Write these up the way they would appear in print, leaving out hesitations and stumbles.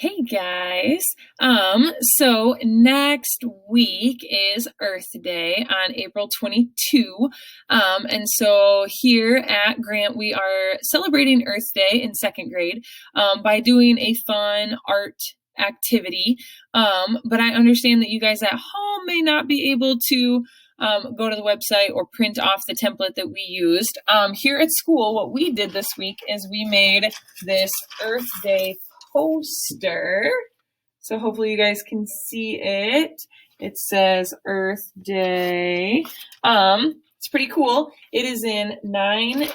Hey guys. So next week is Earth Day on April 22. And so here at Grant, we are celebrating Earth Day in second grade by doing a fun art activity. But I understand that you guys at home may not be able to go to the website or print off the template that we used. Here at school, what we did this week is we made this Earth Day poster. So hopefully you guys can see it. It says Earth Day. It's pretty cool. It is in nine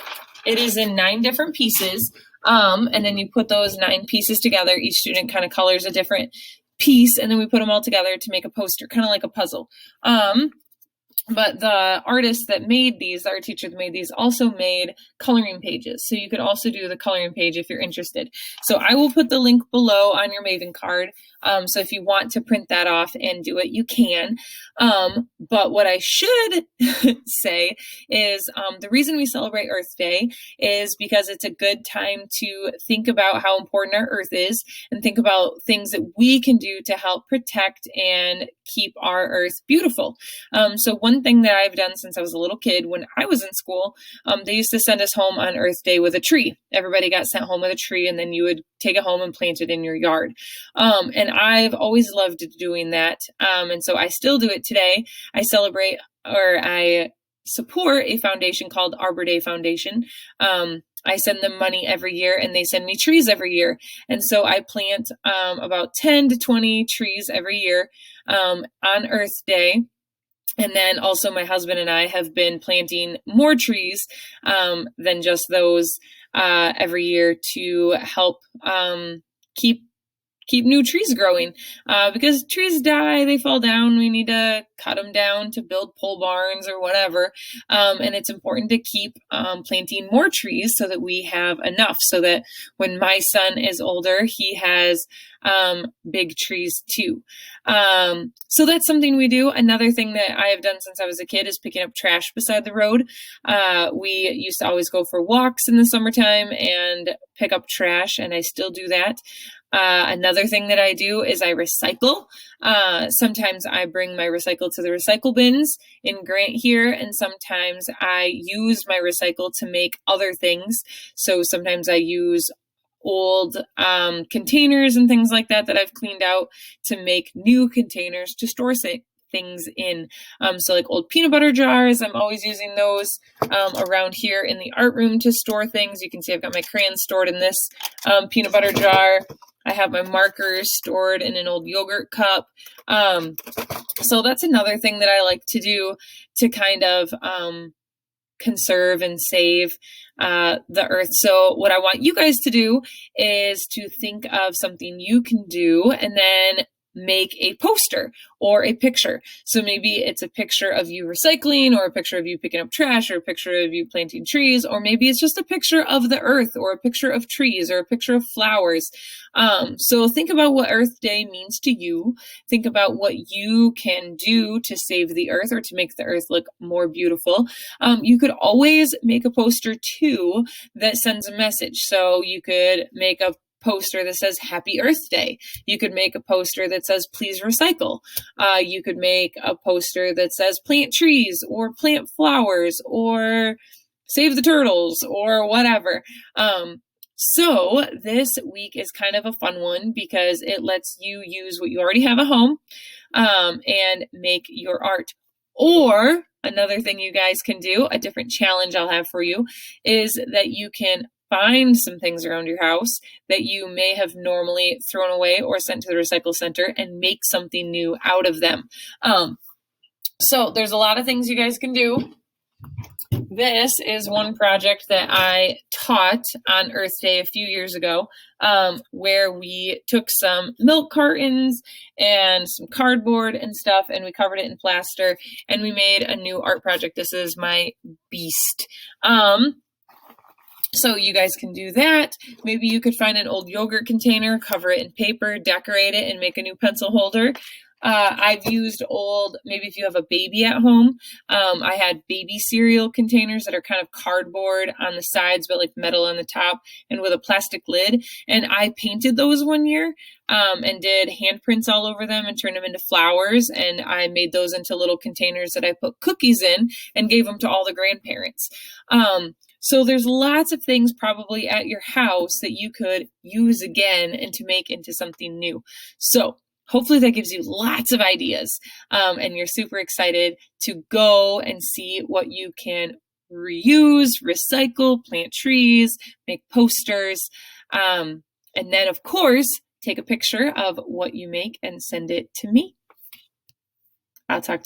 different pieces. And then you put those 9 pieces together. Each student kind of colors a different piece, and then we put them all together to make a poster, kind of like a puzzle. But the artist that made these, the art teacher that made these, also made coloring pages. So you could also do the coloring page if you're interested. So I will put the link below on your Maven card. So if you want to print that off and do it, you can. But what I should say is the reason we celebrate Earth Day is because it's a good time to think about how important our Earth is and think about things that we can do to help protect and keep our Earth beautiful. So one thing that I've done since I was a little kid, when I was in school, they used to send us home on Earth Day with a tree. Everybody got sent home with a tree, and then you would take it home and plant it in your yard. And I've always loved doing that. And so I still do it today. I celebrate, or I support a foundation called Arbor Day Foundation. I send them money every year, and they send me trees every year. And so I plant about 10 to 20 trees every year on Earth Day. And then also my husband and I have been planting more trees than just those every year to help keep new trees growing, because trees die, they fall down, we need to cut them down to build pole barns or whatever, and it's important to keep planting more trees so that we have enough, so that when my son is older, he has big trees too. So that's something we do. Another thing that I have done since I was a kid is picking up trash beside the road. We used to always go for walks in the summertime and pick up trash, and I still do that. Another thing that I do is I recycle. Sometimes I bring my recycle to the recycle bins in Grant here, and sometimes I use my recycle to make other things. So sometimes I use old containers and things like that I've cleaned out to make new containers to store things in. So like old peanut butter jars, I'm always using those around here in the art room to store things. You can see I've got my crayons stored in this peanut butter jar. I have my markers stored in an old yogurt cup. So that's another thing that I like to do to kind of conserve and save the earth. So what I want you guys to do is to think of something you can do and then make a poster or a picture. So maybe it's a picture of you recycling, or a picture of you picking up trash, or a picture of you planting trees, or maybe it's just a picture of the earth, or a picture of trees, or a picture of flowers. So think about what Earth Day means to you. Think about what you can do to save the earth or to make the earth look more beautiful. You could always make a poster too that sends a message. So you could make a poster that says Happy Earth Day. You could make a poster that says please recycle. You could make a poster that says plant trees or plant flowers or save the turtles or whatever. So this week is kind of a fun one because it lets you use what you already have at home and make your art. Or another thing you guys can do, a different challenge I'll have for you, is that you can find some things around your house that you may have normally thrown away or sent to the recycle center and make something new out of them. So there's a lot of things you guys can do. This is one project that I taught on Earth Day a few years ago, where we took some milk cartons and some cardboard and stuff, and we covered it in plaster, and we made a new art project. This is my beast. So you guys can do that. Maybe you could find an old yogurt container, cover it in paper, decorate it, and make a new pencil holder. I've used old, maybe if you have a baby at home, I had baby cereal containers that are kind of cardboard on the sides, but like metal on the top and with a plastic lid. And I painted those one year and did handprints all over them and turned them into flowers. And I made those into little containers that I put cookies in and gave them to all the grandparents. So there's lots of things probably at your house that you could use again and to make into something new. So hopefully that gives you lots of ideas and you're super excited to go and see what you can reuse, recycle, plant trees, make posters, and then of course, take a picture of what you make and send it to me. I'll talk to you.